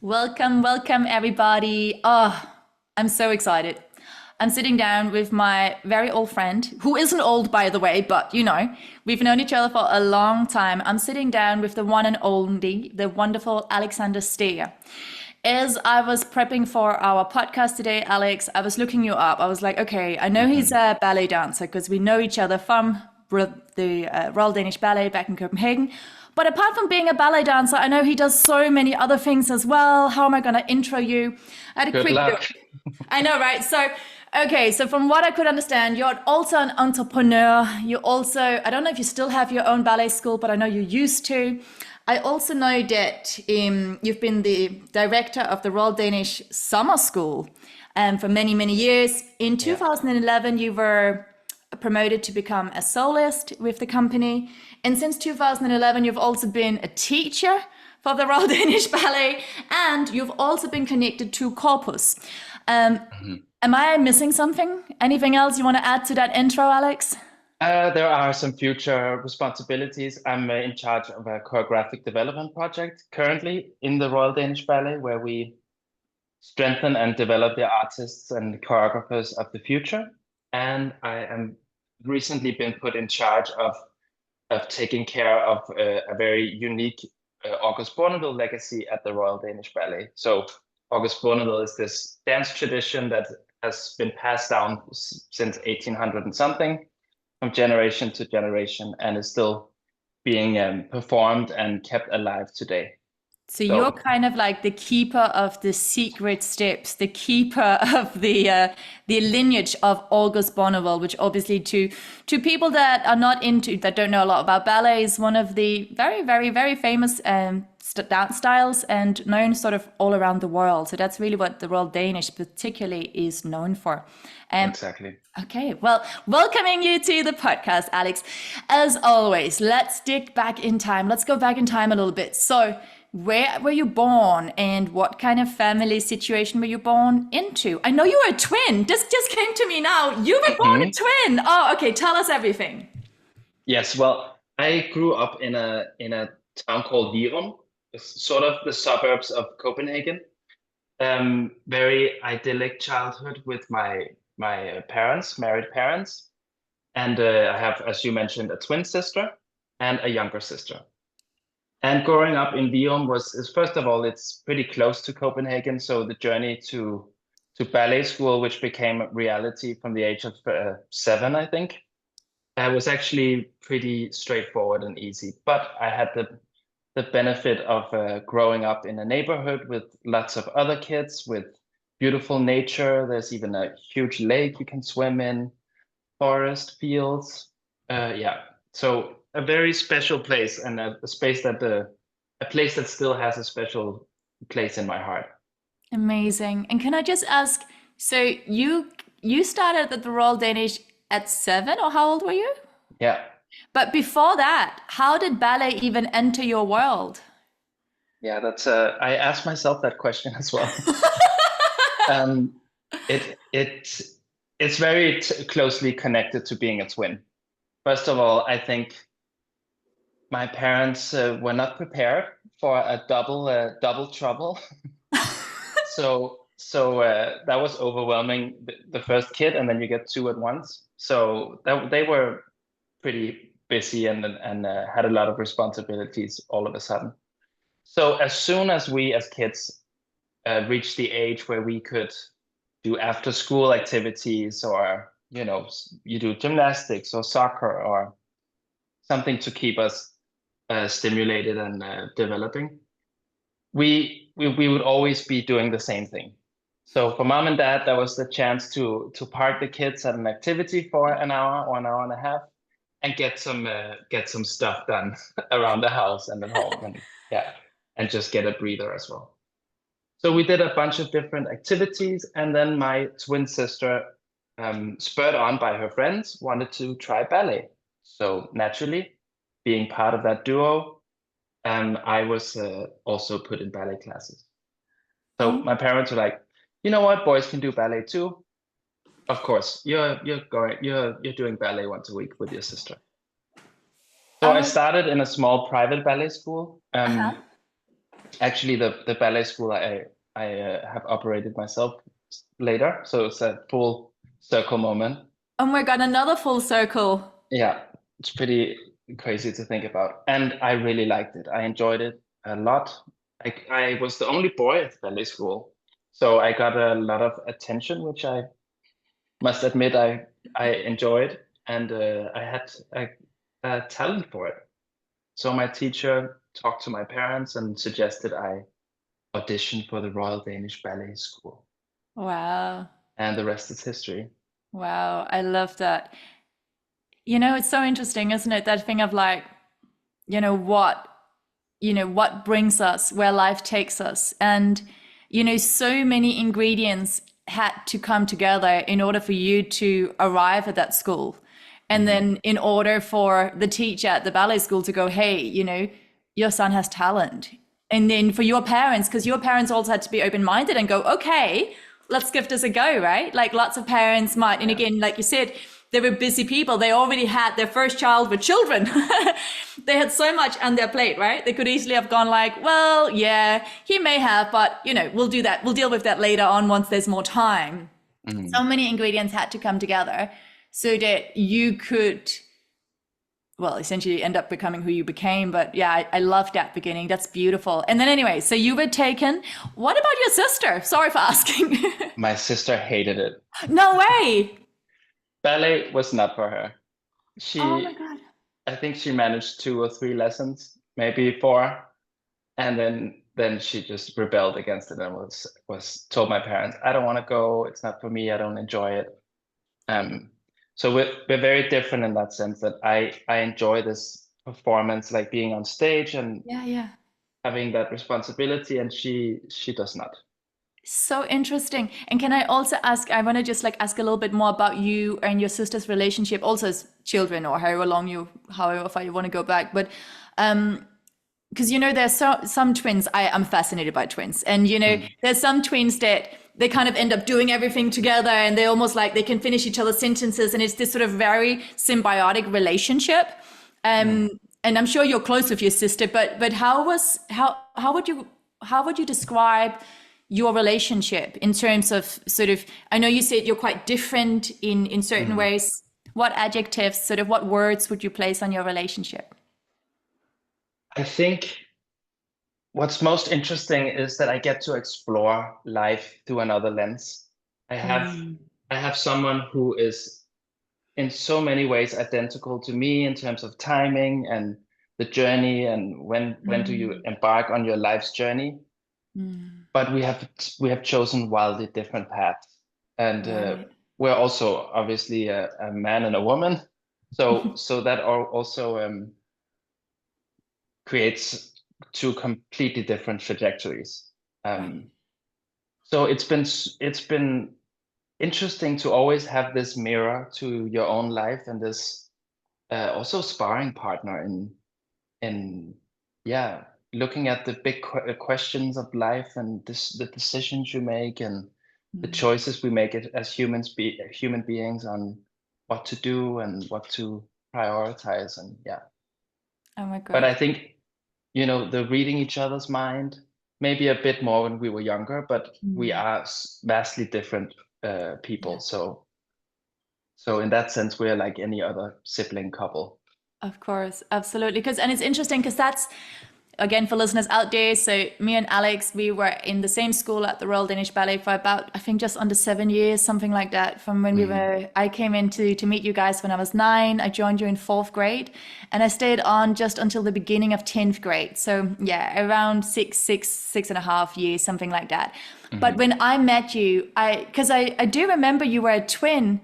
Welcome, welcome everybody. Oh, I'm so excited. I'm sitting down with my very old friend, who isn't old by the way, but we've known each other for a long time. I'm sitting down with the one and only, the wonderful Alexander Staeger. As I was prepping for our podcast today, Alex, I was looking you up. I was like, okay, I know he's Mhm. a ballet dancer because we know each other from the Royal Danish Ballet back in Copenhagen. But apart from being a ballet dancer, I know he does so many other things as well. How am I going to intro you? I had a Good quick look. luck. I know, right? So, okay, so from what I could understand, you're also an entrepreneur. You also, I don't know if you still have your own ballet school, but I know you used to. I also know that you've been the director of the Royal Danish Summer School for many, many years. In Yeah. 2011, you were promoted to become a soloist with the company. And since 2011, you've also been a teacher for the Royal Danish Ballet, and you've also been connected to Corpus. Um, Mhm. am I missing something? Anything else you want to add to that intro, Alex? There are some future responsibilities. I'm in charge of a choreographic development project currently in the Royal Danish Ballet, where we strengthen and develop the artists and choreographers of the future. And I am recently been put in charge of taking care of a very unique August Bournonville legacy at the Royal Danish Ballet. So August Bournonville is this dance tradition that has been passed down since 1800 and something, from generation to generation, and is still being performed and kept alive today. So you're So kind of like the keeper of the secret steps, the keeper of the lineage of August Bonneville, which obviously to people that are not into that don't know a lot about ballet is one of the very very very famous dance styles and known sort of all around the world. So that's really what the Royal Danish particularly is known for. Um, exactly. Okay, well, welcoming you to the podcast, Alex. As always, let's dig back in time. Let's go back in time a little bit. So, where were you born and what kind of family situation were you born into? I know you were a twin. This just came to me now. You were born a Mhm. twin. Oh, okay. Tell us everything. Yes, well, I grew up in a town called Virum, sort of the suburbs of Copenhagen. Very idyllic childhood with my parents, married parents, and I have, as you mentioned, a twin sister and a younger sister. And growing up in Virum is first of all, it's pretty close to Copenhagen, so the journey to ballet school, which became a reality from the age of 7, I think, was actually pretty straightforward and easy. But I had the benefit of growing up in a neighborhood with lots of other kids, with beautiful nature. There's even a huge lake you can swim in, forest, fields. Yeah, so a very special place and a space that a place that still has a special place in my heart. Amazing. And can I just ask, so you started at the Royal Danish at 7, or how old were you? Yeah, But before that, how did ballet even enter your world? yeah, that's I asked myself that question as well. Um, it it's very closely connected to being a twin. First of all, I think my parents were not prepared for a double trouble. So that was overwhelming. The first kid, and then you get two at once. So that they were pretty busy and had a lot of responsibilities all of a sudden. So as soon as we as kids reached the age where we could do after school activities, or you do gymnastics or soccer or something to keep us stimulated and developing, we would always be doing the same thing. So for mom and dad, that was the chance to park the kids at an activity for an hour or an hour and a half and get some stuff done around the house and at home, and yeah, and just get a breather as well. So we did a bunch of different activities, and then my twin sister, spurred on by her friends, wanted to try ballet. So naturally, being part of that duo, I was also put in ballet classes. So Oh, my parents were like, you know what, boys can do ballet too. Of course, you're doing ballet once a week with your sister. So I oh, started in a small private ballet school. uh-huh. Actually, the ballet school I have operated myself later, so it's a full circle moment. Oh my God, another full circle. Yeah, it's pretty crazy to think about, and I really liked it. I enjoyed it a lot. I was the only boy at ballet school, so I got a lot of attention, which I must admit I enjoyed, and I had a talent for it. So my teacher talked to my parents and suggested I audition for the Royal Danish Ballet School, Wow. and the rest is history. Wow. I love that. You know, it's so interesting, isn't it? That thing of like, you know, what brings us, where life takes us. And, you know, so many ingredients had to come together in order for you to arrive at that school. And Mhm. then in order for the teacher at the ballet school to go, hey, you know, your son has talent. And then for your parents, because your parents also had to be open-minded and go, okay, let's give this a go, right? Like lots of parents might, and Yeah. again, like you said, they were busy people. They already had their first child with children. They had so much on their plate, right? They could easily have gone like, well, yeah, he may have, but you know, we'll do that. We'll deal with that later on once there's more time. So Mhm. many ingredients had to come together so that you could, well, essentially end up becoming who you became. But yeah, I loved that beginning. That's beautiful. And then anyway, so you were taken. What about your sister? Sorry for asking. My sister hated it. No way. Ballet was not for her. Oh my She, God. I think she managed 2 or 3 lessons, maybe 4, and then she just rebelled against it and was told my parents, I don't want to go. It's not for me. I don't enjoy it. Um, so we're very different in that sense that I enjoy this performance, like being on stage and Yeah, yeah. having that responsibility, and she does not. So interesting. And can I also ask, I want to just like ask a little bit more about you and your sister's relationship, also as children or however far you want to go back. But because you know, there's some twins, I'm fascinated by twins. And you know, Mm. there's some twins that they kind of end up doing everything together and they almost like they can finish each other's sentences. And it's this sort of very symbiotic relationship. Mm. And I'm sure you're close with your sister, but how would you describe your relationship in terms of sort of, I know you said you're quite different in certain Mm. ways. What adjectives, sort of what words would you place on your relationship? I think what's most interesting is that I get to explore life through another lens. I have Mm, I have someone who is in so many ways identical to me in terms of timing and the journey and when do you mm, embark on your life's journey. mm. But we have chosen wildly different paths, and Right. we're also obviously a man and a woman, so that also creates 2 completely different trajectories. Right. Um, so it's been interesting to always have this mirror to your own life and this also sparring partner in yeah, looking at the big questions of life and the decisions you make and the Mm. choices we make it as human beings on what to do and what to prioritize, and yeah. Oh my But I God. think, the reading each other's mind, maybe a bit more when we were younger, but we Mm. are vastly different Yeah. people. So in that sense, we're like any other sibling couple. Of course, absolutely. Because and it's interesting because that's again for listeners out there. So me and Alex, we were in the same school at the Royal Danish Ballet for about I think just under 7 years, something like that. From when we Mm. were, I came in to meet you guys when I was 9. I joined you in fourth grade, and I stayed on just until the beginning of 10th grade. So yeah, around 6.5 years, something like that. But Mhm. when I met you, I do remember you were a twin.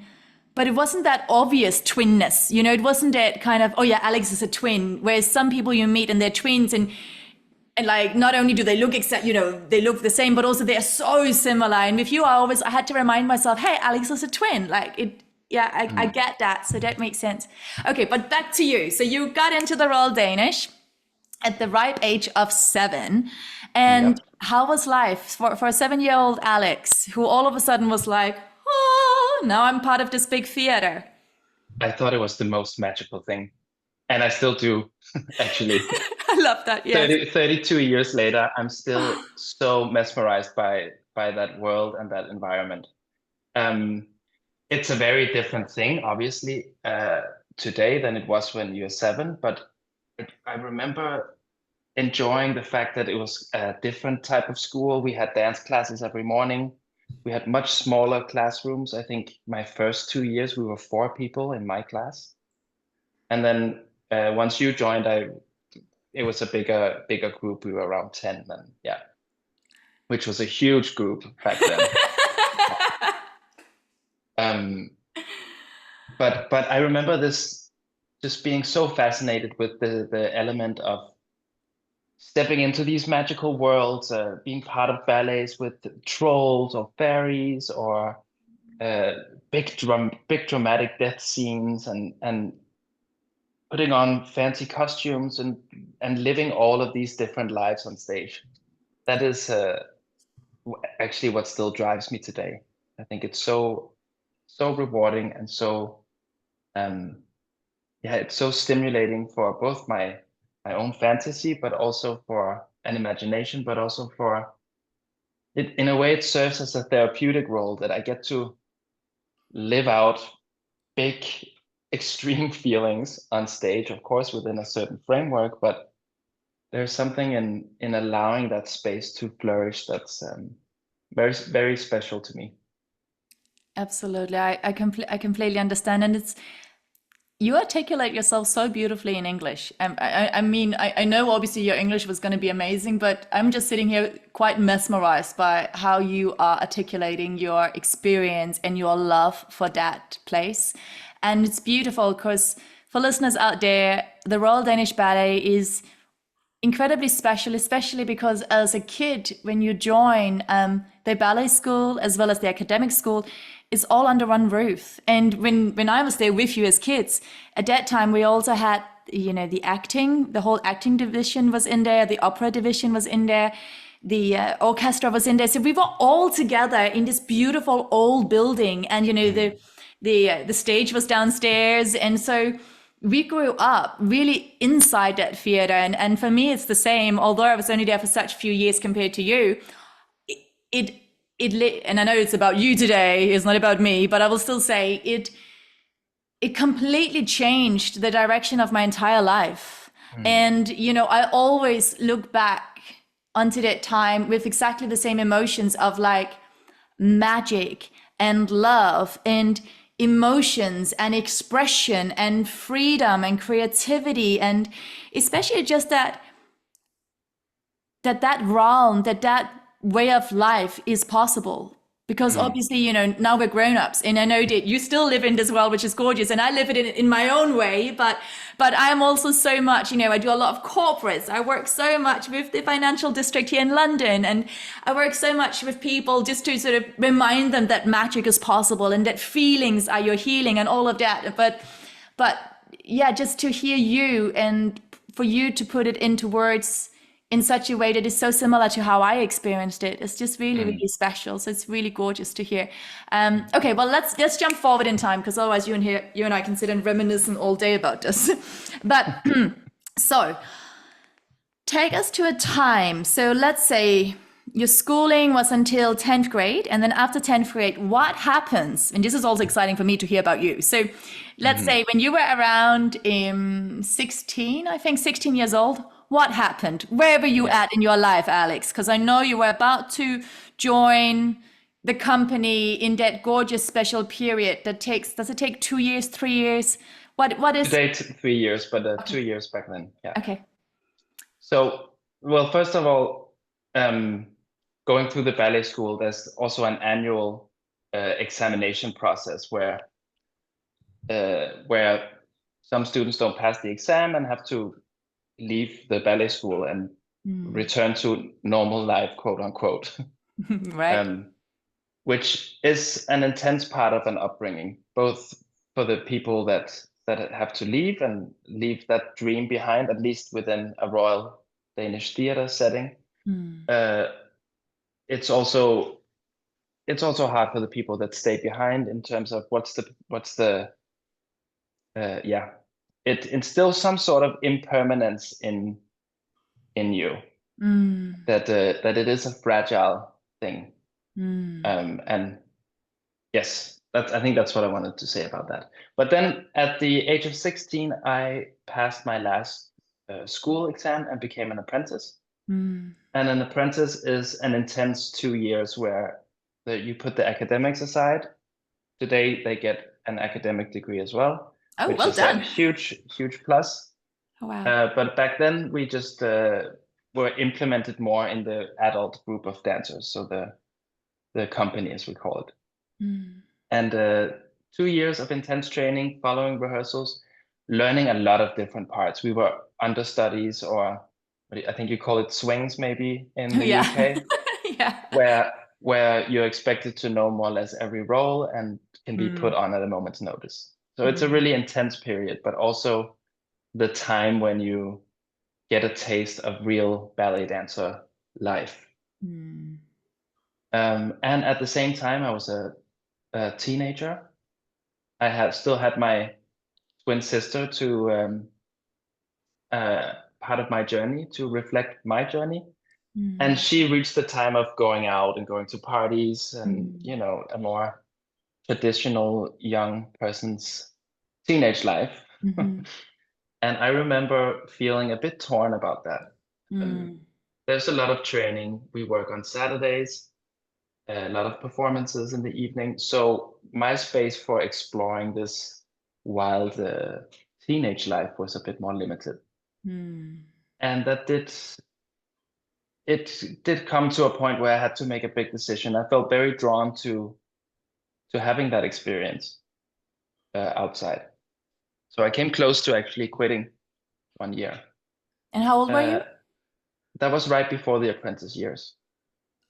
But it wasn't that obvious twinness, you know, it wasn't that kind of, oh yeah, Alex is a twin. Whereas some people you meet and they're twins and like not only do they look exact, you know, they look the same, but also they're so similar. And with you, I had to remind myself, hey, Alex is a twin. Like it, yeah, I Mm. get that. So that makes sense. Okay, but back to you. So you got into the Royal Danish at the ripe age of 7. And Yep. how was life for a 7-year-old Alex who all of a sudden was like, oh, now I'm part of this big theater? I thought it was the most magical thing. And I still do, actually. I love that. Yes. 32 years later, I'm still so mesmerized by that world and that environment. Um, it's a very different thing, obviously, today than it was when you were 7. But I remember enjoying the fact that it was a different type of school. We had dance classes every morning. We had much smaller classrooms. I think my first 2 years, we were 4 people in my class. And then once you joined, it was a bigger group. We were around 10 then, yeah, which was a huge group back then. Um, but I remember this just being so fascinated with the element of stepping into these magical worlds, being part of ballets with trolls or fairies or uh, big dramatic death scenes and putting on fancy costumes and living all of these different lives on stage. That is actually what still drives me today. I think it's so rewarding and so um, yeah, it's so stimulating for both my own fantasy, but also for an imagination, but also for it in a way it serves as a therapeutic role that I get to live out big extreme feelings on stage, of course, within a certain framework, but there's something in allowing that space to flourish that's very special to me. Absolutely. I completely understand. And it's, you articulate yourself so beautifully in English. I mean, I know obviously your English was going to be amazing, but I'm just sitting here quite mesmerized by how you are articulating your experience and your love for that place. And it's beautiful because for listeners out there, the Royal Danish Ballet is incredibly special, especially because as a kid, when you join the ballet school as well as the academic school, it's all under one roof. And when I was there with you as kids, at that time we also had, you know, the whole acting division was in there, the opera division was in there, the orchestra was in there. So we were all together in this beautiful old building, and you know the stage was downstairs, and so we grew up really inside that theater. And for me, it's the same. Although I was only there for such few years compared to you, it and I know it's about you today, it's not about me, but I will still say it completely changed the direction of my entire life. Mm. And you know, I always look back onto that time with exactly the same emotions of like magic and love and emotions and expression and freedom and creativity, and especially just that realm, that way of life is possible. Because Mm. obviously, you know, now we're grown-ups, and I know that you still live in this world, which is gorgeous, and I live it in my own way, but I'm also so much, you know, I do a lot of corporates. I work so much with the financial district here in London, and I work so much with people just to sort of remind them that magic is possible and that feelings are your healing and all of that. But yeah, just to hear you and for you to put it into words in such a way that is so similar to how I experienced it. It's just really, Mm. really special. So it's really gorgeous to hear. Okay, well let's jump forward in time, because otherwise you and I can sit and reminisce all day about this. But so take us to a time. So let's say your schooling was until 10th grade, and then after 10th grade, what happens? And this is also exciting for me to hear about you. So let's Mhm. say when you were around 16, I think 16 years old, what happened? Where were you Yeah. at in your life, Alex? Because I know you were about to join the company in that gorgeous special period that does it take 2 years, 3 years? What is, Today, 3 years, but okay, 2 years back then. Yeah. okay. So, well, first of all, um, going through the ballet school, there's also an annual examination process where some students don't pass the exam and have to leave the ballet school and Hmm. return to normal life, quote unquote, Right. um, which is an intense part of an upbringing, both for the people that have to leave and leave that dream behind, at least within a Royal Danish theatre setting. Hmm. Uh, it's also it's also hard for the people that stay behind in terms of what's the yeah it instills some sort of impermanence in you, that it is a fragile thing. And yes, I think that's what I wanted to say about that. But then at the age of 16, I passed my last school exam and became an apprentice. And an apprentice is an intense 2 years where you put the academics aside. Today they get an academic degree as well, Oh, which well is a done. huge plus. Oh, wow. But back then we just were implemented more in the adult group of dancers, so the company as we call it. And 2 years of intense training, following rehearsals, learning a lot of different parts. We were understudies, or I think you call it swings maybe in the Yeah. UK, Yeah. where you're expected to know more or less every role and can be put on at a moment's notice. So it's a really intense period, but also the time when you get a taste of real ballet dancer life. And at the same time, I was a teenager. I still had my twin sister to part of my journey, to reflect my journey. And she reached the time of going out and going to parties and, a more traditional young person's teenage life. And I remember feeling a bit torn about that. There's a lot of training. We work on Saturdays, a lot of performances in the evening. So my space for exploring this wild teenage life was a bit more limited. And it did come to a point where I had to make a big decision. I felt very drawn to having that experience outside. So I came close to actually quitting 1 year. And how old were you? That was right before the apprentice years.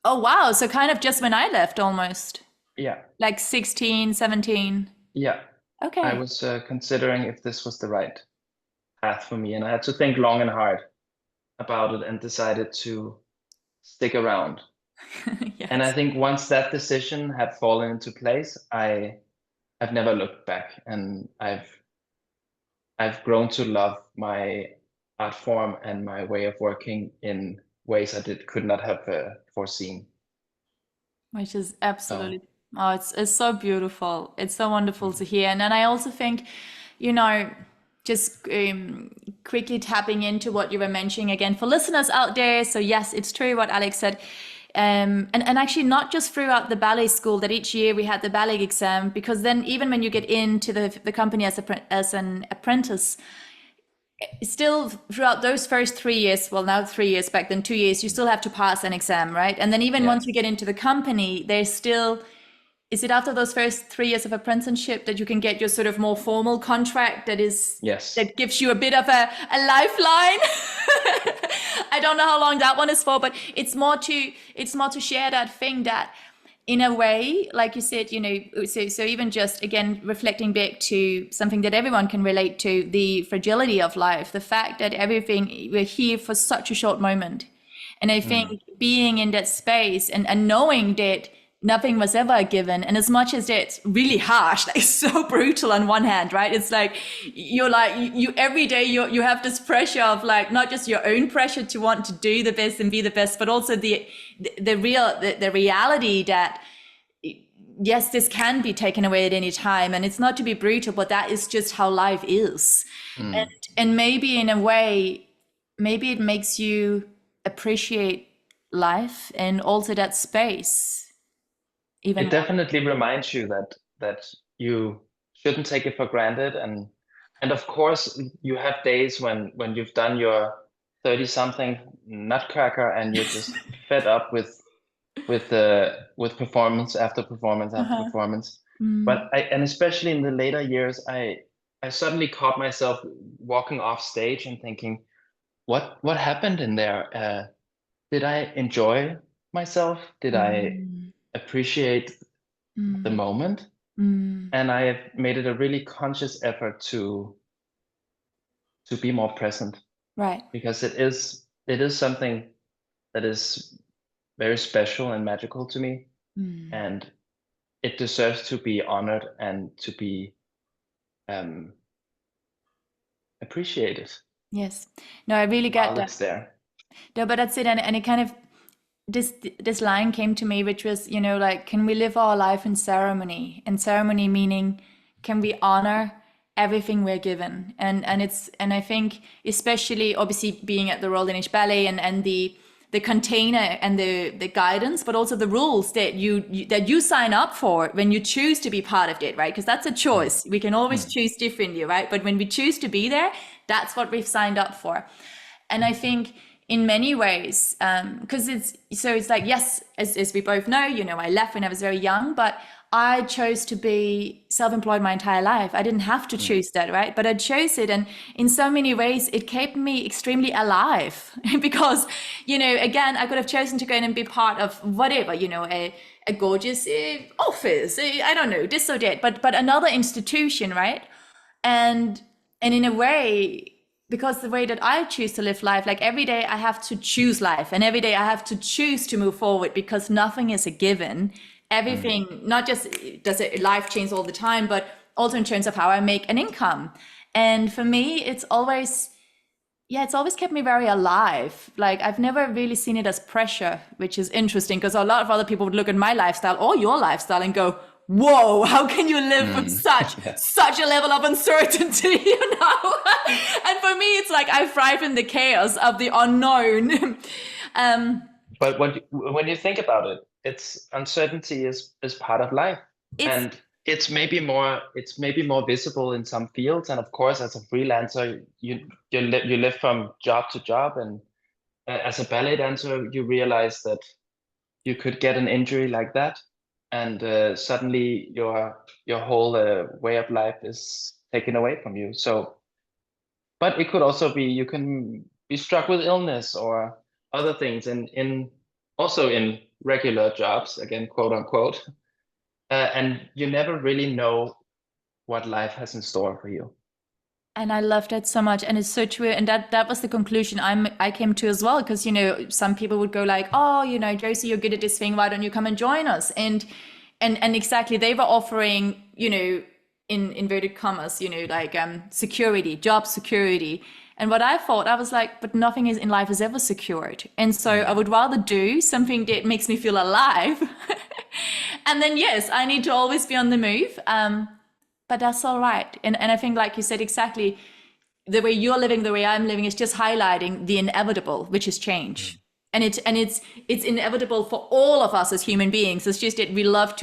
Oh, wow. So kind of just when I left almost. Yeah. Like 16, 17. Yeah. Okay. I was considering if this was the right path for me, and I had to think long and hard about it and decided to stick around. Yes. And I think once that decision had fallen into place, I've never looked back, and I've grown to love my art form and my way of working in ways I could not have foreseen. Which is So absolutely, oh, it's so beautiful. It's so wonderful to hear. And then I also think, you know, just quickly tapping into what you were mentioning again for listeners out there. So yes, it's true what Alex said. And actually not just throughout the ballet school, that each year we had the ballet exam, because then even when you get into the company as an apprentice, still throughout those first 3 years, well, now 3 years, back then 2 years, you still have to pass an exam, right? And then even once you get into the company, there's still, is it after those first 3 years of apprenticeship that you can get your sort of more formal contract that gives you a bit of a lifeline? I don't know how long that one is for, but it's more to share that thing that, in a way, like you said, so even just again reflecting back to something that everyone can relate to, the fragility of life, the fact that we're here for such a short moment. And I think being in that space and knowing that nothing was ever given, and as much as it's really harsh, like so brutal on one hand, right? It's like you every day you have this pressure of like not just your own pressure to want to do the best and be the best, but also the reality that yes, this can be taken away at any time, and it's not to be brutal, but that is just how life is. And maybe in a way, maybe it makes you appreciate life and also that space even it more. definitely reminds you that you shouldn't take it for granted, and of course you have days when you've done your 30 something nutcracker and you're just fed up with performance after performance after performance. But and especially in the later years, I suddenly caught myself walking off stage and thinking, what happened in there? Did I enjoy myself? Did I appreciate the moment? And I have made it a really conscious effort to be more present, Right. because it is something that is very special and magical to me, and it deserves to be honored and to be appreciate it Yes. No, I really get while that. it's there. No, but that's it. And it kind of, this line came to me, which was, like, can we live our life in ceremony? And ceremony meaning, can we honor everything we're given? And I think, especially obviously being at the Royal Danish Ballet, and the container and the guidance, but also the rules that you sign up for when you choose to be part of it, right? Because that's a choice. We can always choose differently, right? But when we choose to be there, that's what we've signed up for. And I think in many ways, because it's like, yes, as we both know, I left when I was very young, but I chose to be self-employed my entire life. I didn't have to choose that, right? But I chose it. And in so many ways, it kept me extremely alive because, again, I could have chosen to go in and be part of whatever, a gorgeous office, I don't know, this or that, but another institution, right? And in a way, because the way that I choose to live life, like every day I have to choose life, and every day I have to choose to move forward, because nothing is a given. Everything, not just does it life change all the time, but also in terms of how I make an income. And for me, it's always kept me very alive. Like, I've never really seen it as pressure, which is interesting, because a lot of other people would look at my lifestyle or your lifestyle and go, whoa, how can you live with Yeah. such a level of uncertainty, And for me, it's like I thrive in the chaos of the unknown. But when you think about it, it's uncertainty is part of life, It's and it's maybe more visible in some fields. And of course, as a freelancer, you live from job to job, and as a ballet dancer, you realize that you could get an injury like that, and suddenly your whole way of life is taken away from you. So, but it could also be you can be struck with illness or other things, and in also in regular jobs, again, quote unquote, and you never really know what life has in store for you. And I love that so much, and it's so true. And that was the conclusion I came to as well, because some people would go like, oh, Josie, you're good at this thing. Why don't you come and join us? And exactly, they were offering, in inverted commas, like security, job security. And what I thought, I was like, but nothing is in life is ever secured. And so I would rather do something that makes me feel alive. And then yes, I need to always be on the move. But that's all right. And I think, like you said, exactly, the way you're living, the way I'm living is just highlighting the inevitable, which is change. And it's inevitable for all of us as human beings. It's just that we love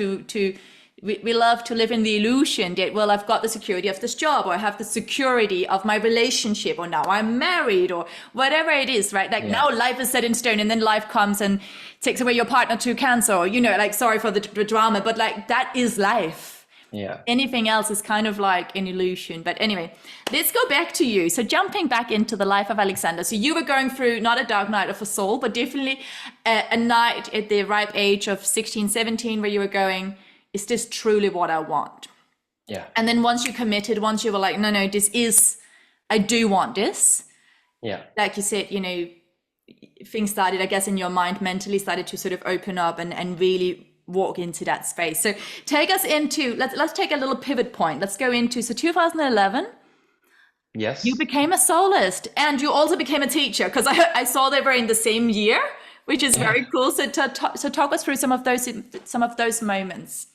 we love to live in the illusion that, well, I've got the security of this job, or I have the security of my relationship, or now I'm married, or whatever it is, right? Like now life is set in stone, and then life comes and takes away your partner to cancer, or, like, sorry for the drama, but like that is life. Yeah. Anything else is kind of like an illusion. But anyway, let's go back to you. So jumping back into the life of Alexander. So you were going through not a dark night of a soul, but definitely a night at the ripe age of 16, 17, where you were going, is this truly what I want? Yeah. And then once you committed, once you were like, no, I do want this. Yeah. Like you said, things started, I guess, in your mind mentally started to sort of open up and really walk into that space. So take us into, let's take a little pivot point. Let's go into, so 2011, Yes. you became a soloist, and you also became a teacher, because I saw they were in the same year, which is very cool. So talk us through some of those moments.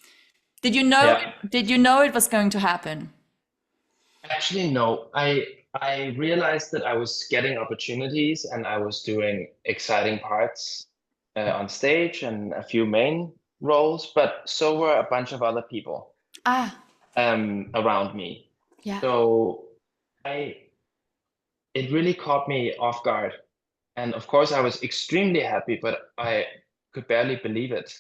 Did you know it was going to happen? Actually, no. I realized that I was getting opportunities, and I was doing exciting parts on stage and a few main roles, but so were a bunch of other people around me. Yeah. So it really caught me off guard. And of course, I was extremely happy, but I could barely believe it.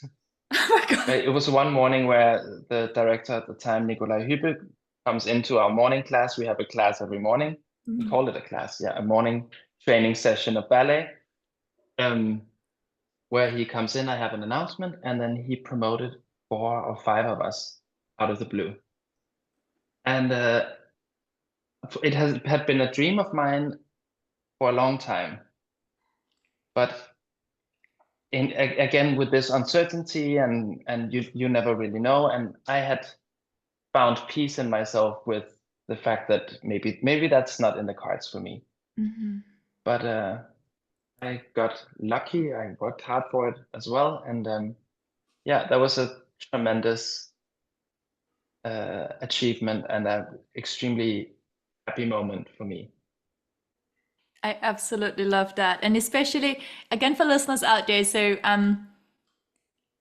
Oh my God. It was one morning where the director at the time, Nikolai Hübbe, comes into our morning class. We have a class every morning. We call it a class, a morning training session of ballet. Where he comes in, I have an announcement, and then he promoted 4 or 5 of us out of the blue. And it had been a dream of mine for a long time. But again, with this uncertainty, and you never really know. And I had found peace in myself with the fact that maybe that's not in the cards for me. But I got lucky. I worked hard for it as well, and yeah, that was a tremendous achievement and an extremely happy moment for me. I absolutely love that. And especially, again, for listeners out there, so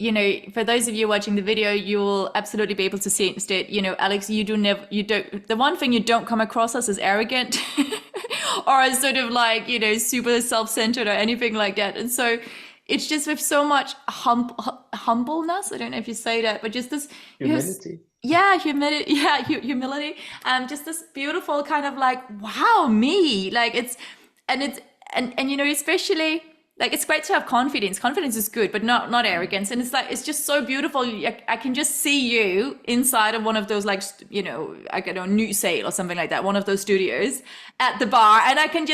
you know, for those of you watching the video, you will absolutely be able to see it instead. You know, Alex, you don't, the one thing you don't come across as is arrogant or as sort of like, you know, super self-centered or anything like that. And so it's just with so much humbleness. I don't know if you say that, but just this Humility. Humility. Yeah, humility. Just this beautiful kind of like, wow, me. Like and you know, especially like it's great to have confidence. Confidence is good, but not arrogance. And it's like it's just so beautiful. I can just see you inside of one of those, like, you know, I don't know, New Sale or something like that, one of those studios at the bar, and I can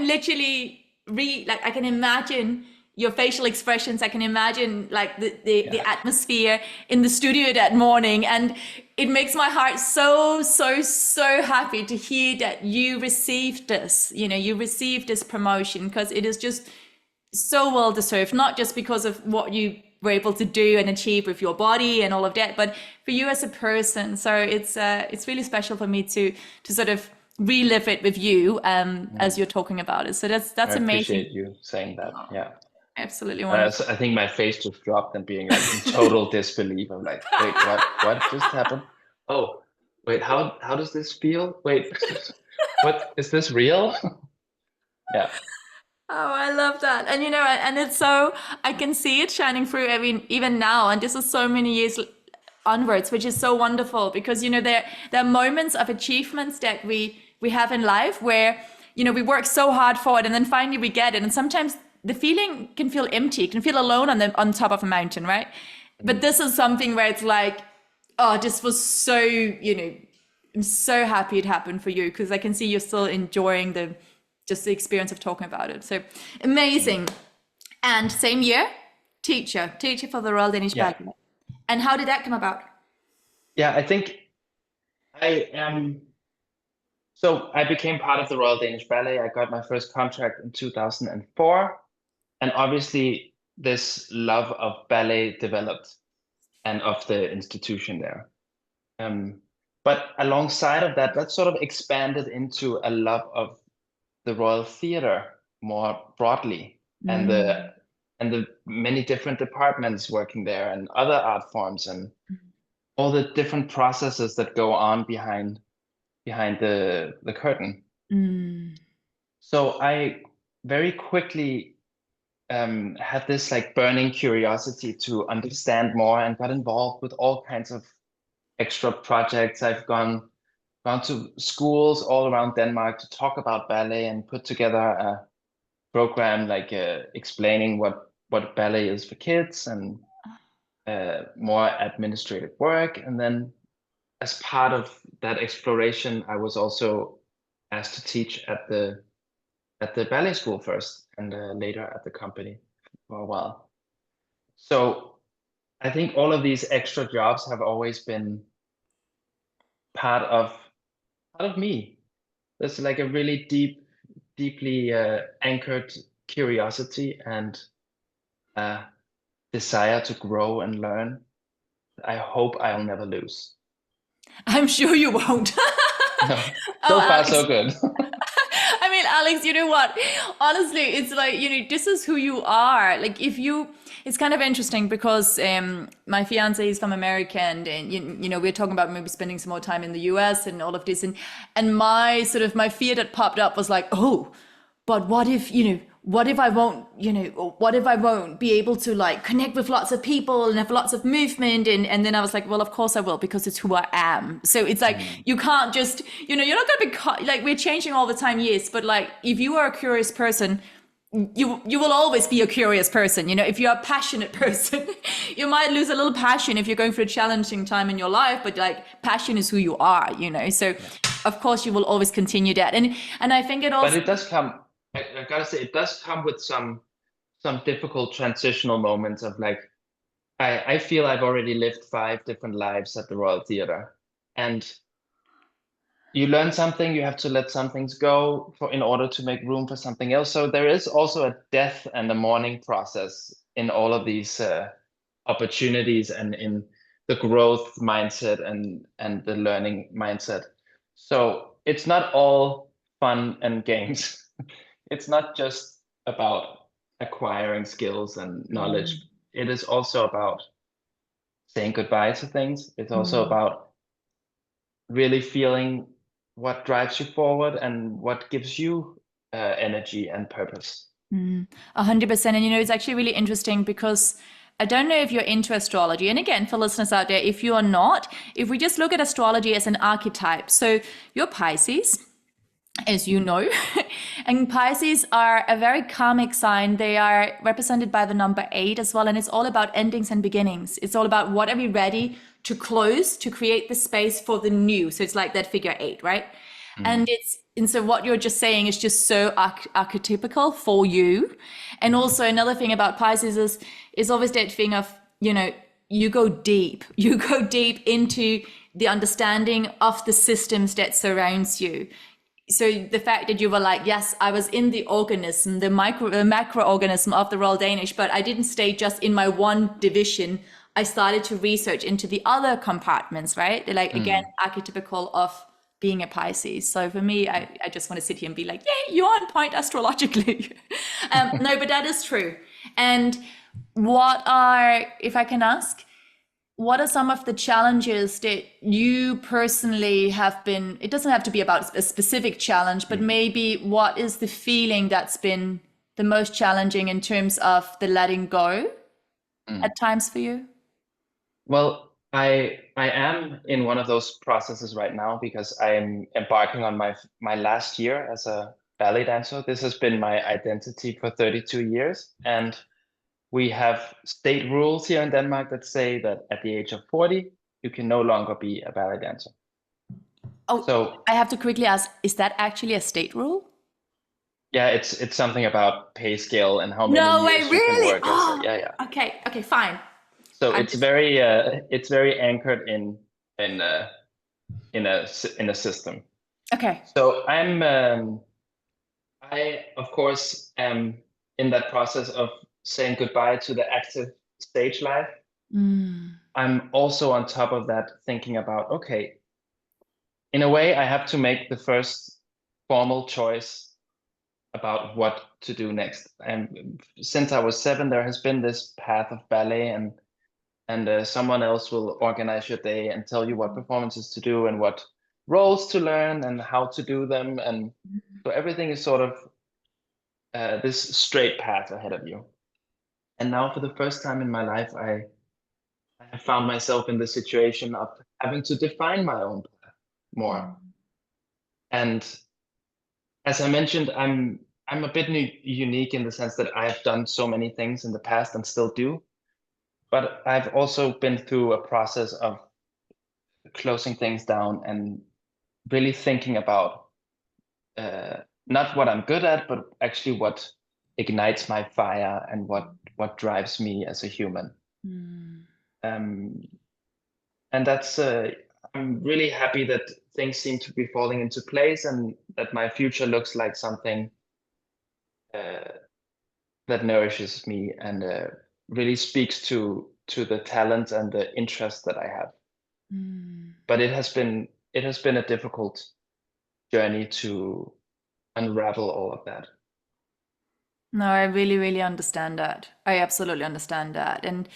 literally I can imagine your facial expressions. I can imagine like the atmosphere in the studio that morning, and it makes my heart so happy to hear that you received this. You know, you received this promotion, because it is just so well deserved, not just because of what you were able to do and achieve with your body and all of that, but for you as a person. So it's really special for me to sort of relive it with you as you're talking about it. So that's I amazing. appreciate you saying that. Yeah. Absolutely wonderful. I think my face just dropped and being like in total disbelief. I'm like, wait, what just happened? Oh, wait, how does this feel? Wait, what is this real? Yeah. Oh, I love that. And you know, and it's so, I can see it shining through. I mean, even now, and this is so many years onwards, which is so wonderful, because you know, there are moments of achievements that we have in life where, you know, we work so hard for it, and then finally we get it, and sometimes the feeling can feel empty, it can feel alone on top of a mountain, right? But this is something where it's like, oh, this was so, you know, I'm so happy it happened for you, because I can see you're still enjoying the experience of talking about it. So amazing. And same year, teacher for the Royal Danish Ballet. And how did that come about? Yeah, I think I am. So I became part of the Royal Danish Ballet. I got my first contract in 2004. And obviously, this love of ballet developed, and of the institution there. But alongside of that, that sort of expanded into a love of the Royal Theatre more broadly, and the many different departments working there, and other art forms, and all the different processes that go on behind the curtain. So I very quickly had this like burning curiosity to understand more, and got involved with all kinds of extra projects. I've gone to schools all around Denmark to talk about ballet, and put together a program like explaining what ballet is for kids, and more administrative work. And then as part of that exploration, I was also asked to teach at the ballet school first, and later at the company for a while. So I think all of these extra jobs have always been part of me. There's like a really deeply anchored curiosity and desire to grow and learn. I hope I'll never lose. I'm sure you won't. No. So far, Alex. so good. I mean, Alex, you know what? Honestly, it's like, you know, this is who you are. Like, it's kind of interesting, because my fiance is from America, and you know, we're talking about maybe spending some more time in the US and all of this. And my fear that popped up was like, oh, but what if, you know, what if I won't, you know, what if I won't be able to like connect with lots of people and have lots of movement? And then I was like, well, of course I will, because it's who I am. So it's like, you can't just, you know, you're not going to be like, we're changing all the time, yes. But like, if you are a curious person, you will always be a curious person. You know, if you're a passionate person, you might lose a little passion if you're going through a challenging time in your life, but like passion is who you are, you know. So of course you will always continue that. And I think it also, but it does come, I gotta say, it does come with some difficult transitional moments of like, I feel I've already lived 5 different lives at the Royal Theatre, and you learn something, you have to let some things go in order to make room for something else. So there is also a death and a mourning process in all of these opportunities and in the growth mindset and the learning mindset. So it's not all fun and games. It's not just about acquiring skills and knowledge. It is also about saying goodbye to things. It's also Mm. about really feeling what drives you forward and what gives you energy and purpose. 100%. And it's actually really interesting because I don't know if you're into astrology. And again, for listeners out there, if you are not, if we just look at astrology as an archetype, so you're Pisces, as you know, and Pisces are a very karmic sign. They are represented by the number 8 as well. And it's all about endings and beginnings. It's all about what are we ready to close to create the space for the new. So it's like that figure 8, right? And so what you're just saying is just so archetypical for you. And also another thing about Pisces is always that thing of, you go deep. You go deep into the understanding of the systems that surrounds you. So the fact that you were like, yes, I was in the organism, the macroorganism of the Royal Danish, but I didn't stay just in my one division. I started to research into the other compartments, right? They're like, again, archetypical of being a Pisces. So for me, I just want to sit here and be like, yeah, you're on point astrologically. No, but that is true. And if I can ask, what are some of the challenges that you personally have been, it doesn't have to be about a specific challenge, but maybe what is the feeling that's been the most challenging in terms of the letting go at times for you? Well, I am in one of those processes right now because I'm embarking on my last year as a ballet dancer. This has been my identity for 32 years, and we have state rules here in Denmark that say that at the age of 40, you can no longer be a ballet dancer. Oh, So I have to quickly ask, is that actually a state rule? yeah, it's something about pay scale and how many No way, years you can really? work as a, Oh, yeah, yeah. okay, fine. So I'm it's just, very anchored in in a system. okay. So I of course am in that process of saying goodbye to the active stage life. I'm also on top of that thinking about, okay, in a way I have to make the first formal choice about what to do next. And since I was 7, there has been this path of ballet and someone else will organize your day and tell you what performances to do and what roles to learn and how to do them. And so everything is sort of this straight path ahead of you. And now for the first time in my life, I have found myself in the situation of having to define my own path more. And as I mentioned, I'm a bit unique in the sense that I have done so many things in the past and still do. But I've also been through a process of closing things down and really thinking about not what I'm good at, but actually what ignites my fire and what drives me as a human. Um, and that's I'm really happy that things seem to be falling into place and that my future looks like something that nourishes me and really speaks to the talent and the interest that I have. But it has been a difficult journey to unravel all of that. No, I really, really understand that. I absolutely understand that. And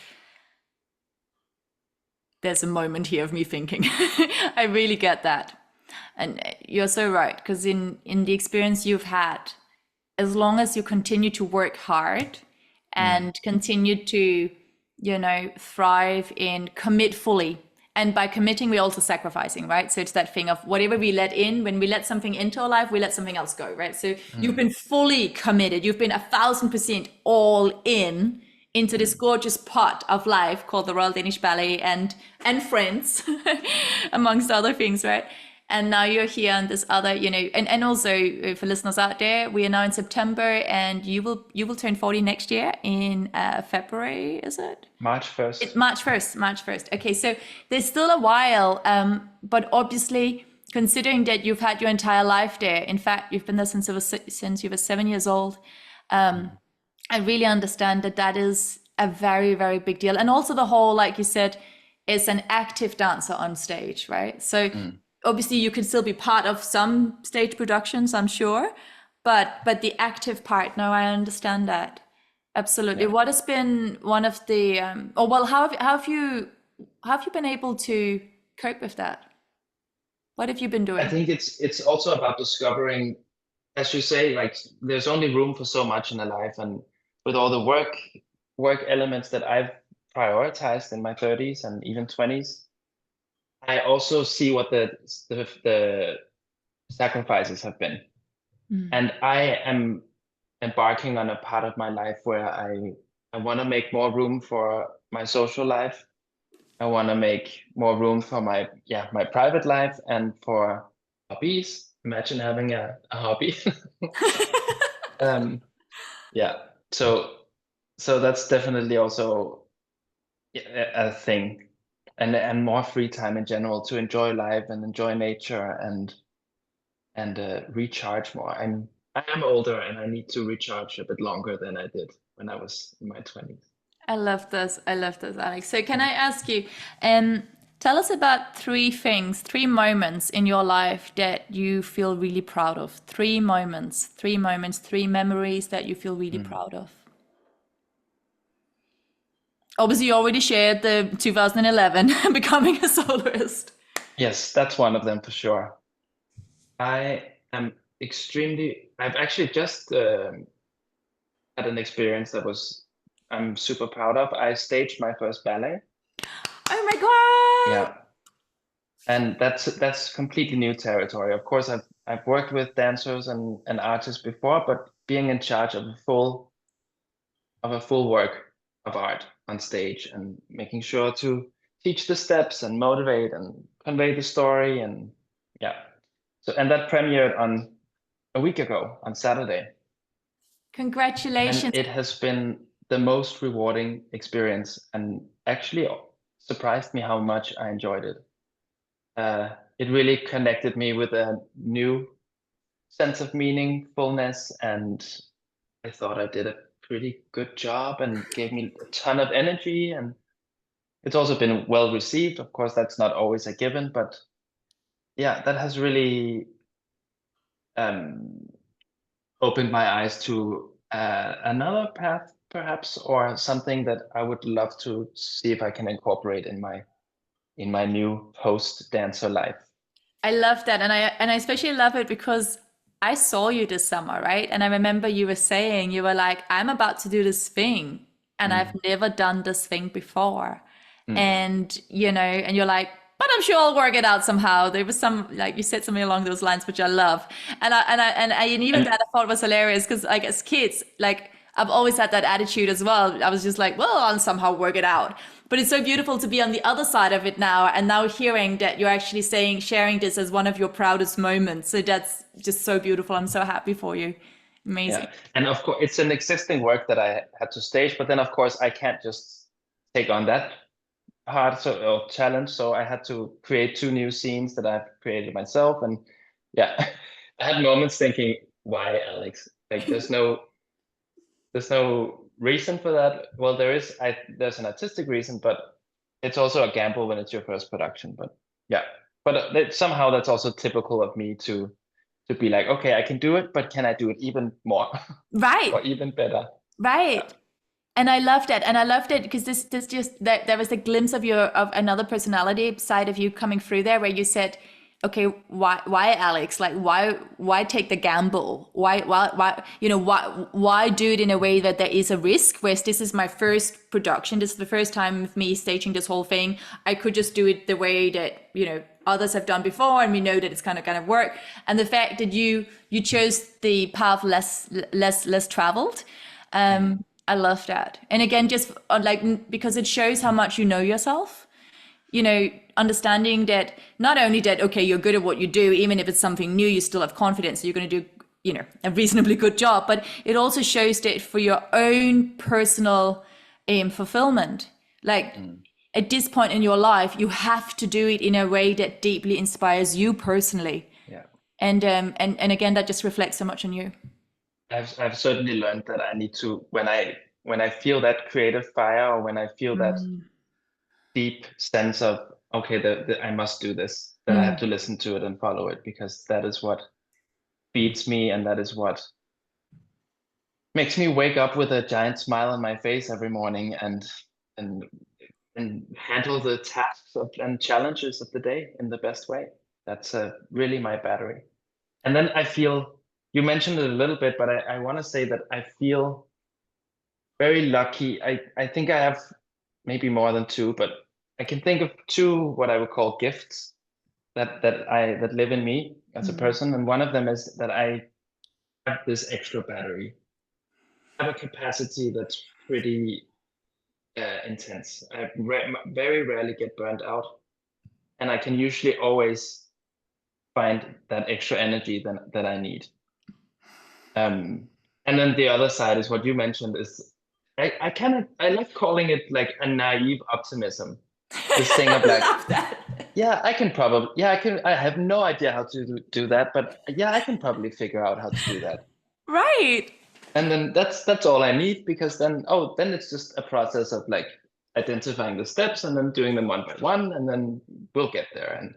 there's a moment here of me thinking, I really get that. And you're so right, because in the experience you've had, as long as you continue to work hard and continue to, thrive in commit fully. And by committing, we're also sacrificing, right? So it's that thing of whatever we let in, when we let something into our life, we let something else go, right? So you've been fully committed. You've been 1,000% all in into this gorgeous pot of life called the Royal Danish Ballet and friends, amongst other things, right? And now you're here on this other, and also for listeners out there, we are now in September, and you will turn 40 next year in February, is it? March 1st. March 1st. Okay, so there's still a while, but obviously considering that you've had your entire life there. In fact, you've been there since you were 7 years old. I really understand that that is a very, very big deal. And also the whole, like you said, is an active dancer on stage, right? So obviously you can still be part of some stage productions, I'm sure, but the active part, no, I understand that. Absolutely. Yeah. What has been one of the, how have you been able to cope with that? What have you been I doing? think it's also about discovering, as you say, like there's only room for so much in a life, and with all the work elements that I've prioritized in my 30s and even 20s, I also see what the sacrifices have been. And I am embarking on a part of my life where I want to make more room for my social life. I want to make more room for my private life and for hobbies. Imagine having a hobby. um, yeah. So that's definitely also a thing, and more free time in general to enjoy life and enjoy nature and recharge more. I am older and I need to recharge a bit longer than I did when I was in my 20s. I love this. I love this, Alex. So can I ask you, tell us about three moments in your life that you feel really proud of. Three moments, three memories that you feel really proud of. Obviously, you already shared the 2011 becoming a soloist. Yes, that's one of them for sure. I am I've actually just had an experience that I'm super proud of. I staged my first ballet. Oh my God. Yeah. And that's completely new territory. Of course, I've worked with dancers and artists before, but being in charge of a full work of art on stage and making sure to teach the steps and motivate and convey the story and yeah. So and that premiered on a week ago on Saturday. And Congratulations. it has been the most rewarding experience and actually surprised me how much I enjoyed it. It really connected me with a new sense of meaningfulness, and I thought I did a pretty good job and gave me a ton of energy. And it's also been well received. Of course, that's not always a given, but yeah, that has really um, opened my eyes to another path, perhaps, or something that I would love to see if I can incorporate in my new post dancer life. I love that, and I especially love it because I saw you this summer, right? And I remember you were saying you were like, "I'm about to do this thing, and I've Mm, never done this thing before," mm. and and you're like, "But I'm sure I'll work it out somehow." There was some like you said something along those lines, which I love, and even And that I thought was hilarious because like as kids, like I've always had that attitude as well. I was just like, "Well, I'll somehow work it out." But it's so beautiful to be on the other side of it now, and now hearing that you're actually sharing this as one of your proudest moments. So that's just so beautiful. I'm so happy for you. Amazing. yeah, and of course, it's an existing work that I had to stage, but then of course I can't just take on that part or challenge. So I had to create two new scenes that I've created myself, and yeah, I had moments thinking, "Why, Alex? Like, there's no reason for that." Well, there's an artistic reason, but it's also a gamble when it's your first production. But yeah, but somehow that's also typical of me to be like, okay, I can do it, but can I do it even more Right, or even better? Yeah. right. And I loved it. And I loved it because this just that there was a glimpse of of another personality side of you coming through there where you said, okay, why Alex? Like why take the gamble? Why do it in a way that there is a risk? Whereas this is my first production. This is the first time of me staging this whole thing. I could just do it the way that, others have done before and we know that it's kind of work. And the fact that you chose the path less traveled. Mm. I love that. And again, just because it shows how much you know yourself, understanding that not only that, okay, you're good at what you do, even if it's something new, you still have confidence that you're going to do, a reasonably good job, but it also shows that for your own personal fulfillment, like Mm. at this point in your life, you have to do it in a way that deeply inspires you personally. Yeah. And again, that just reflects so much on you. I've certainly learned that I need to, when I feel that creative fire, or when I feel that deep sense of, okay, I must do this, that I have to listen to it and follow it, because that is what feeds me, and that is what makes me wake up with a giant smile on my face every morning, and and handle the tasks and challenges of the day in the best way. That's really my battery. And then I feel, you mentioned it a little bit, but I want to say that I feel very lucky. I think I have maybe more than two, but I can think of two what I would call gifts that live in me as a person. And one of them is that I have this extra battery. I have a capacity that's pretty intense. I very rarely get burnt out, and I can usually always find that extra energy that I need. And then the other side is what you mentioned is I like calling it like a naive optimism. This thing of like, Love that. yeah, I have no idea how to do that, but yeah, I can probably figure out how to do that. Right. And then that's all I need, because then it's just a process of like identifying the steps and then doing them one by one, and then we'll get there. And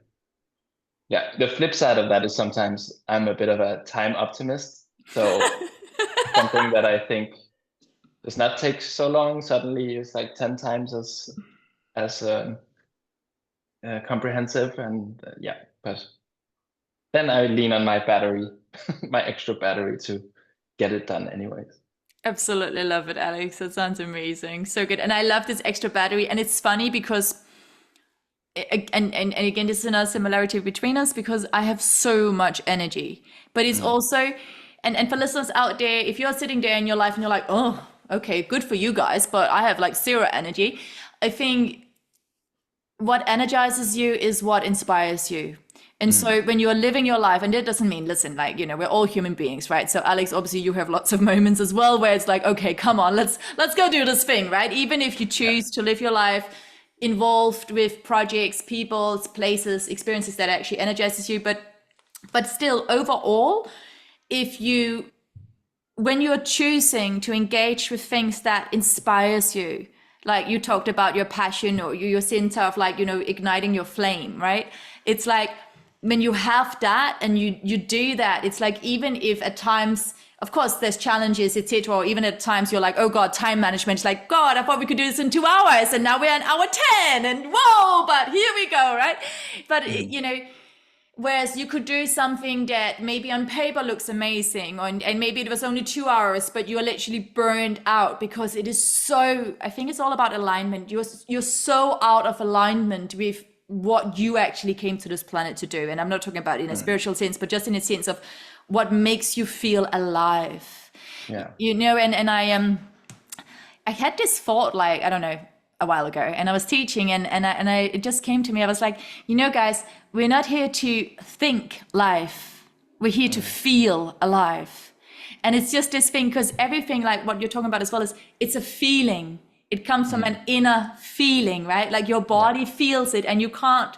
yeah, the flip side of that is sometimes I'm a bit of a time optimist. So something that I think does not take so long suddenly is like 10 times as comprehensive. And yeah, but then I lean on my battery, my extra battery, to get it done anyways. Absolutely love it, Alex. That sounds amazing. So good. And I love this extra battery. And it's funny because, and again, this is another similarity between us because I have so much energy. But it's also, and for listeners out there, if you're sitting there in your life and you're like, oh, okay, good for you guys, but I have like zero energy. I think what energizes you is what inspires you. And so when you're living your life, and that doesn't mean, listen, like, we're all human beings, right? So Alex, obviously you have lots of moments as well where it's like, okay, come on, let's go do this thing, right? Even if you choose to live your life involved with projects, people, places, experiences that actually energizes you, but still overall, when you're choosing to engage with things that inspires you, like you talked about your passion or your sense of like, igniting your flame, right? It's like when you have that and you do that, it's like, even if at times, of course, there's challenges, etc., or even at times you're like, oh God, time management. It's like, God, I thought we could do this in 2 hours, and now we're in hour 10, and whoa, but here we go, right? But whereas you could do something that maybe on paper looks amazing, and maybe it was only 2 hours, but you're literally burned out because it is so, I think it's all about alignment. You're so out of alignment with what you actually came to this planet to do. And I'm not talking about in a spiritual sense, but just in a sense of what makes you feel alive. Yeah. And I had this thought, like, I don't know, a while ago, and I was teaching, and it just came to me. I was like, guys, we're not here to think life. We're here to feel alive. And it's just this thing, because everything, like what you're talking about as well, is it's a feeling. It comes from an inner feeling, right? Like your body feels it, and you can't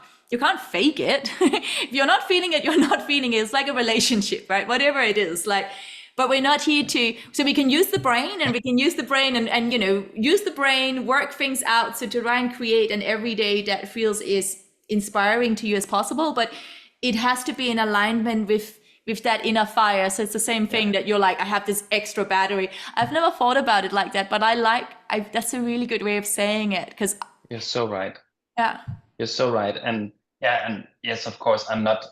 fake it. If you're not feeling it, you're not feeling it. It's like a relationship, right? Whatever it is, like. But we're not here so we can use the brain, and we can use the brain and use the brain, work things out, so to try and create an everyday that feels as inspiring to you as possible. But it has to be in alignment with that inner fire. So it's the same thing that you're like, I have this extra battery. I've never thought about it like that, but that's a really good way of saying it, because You're so right. yeah. You're so right. And yeah, and yes, of course, I'm not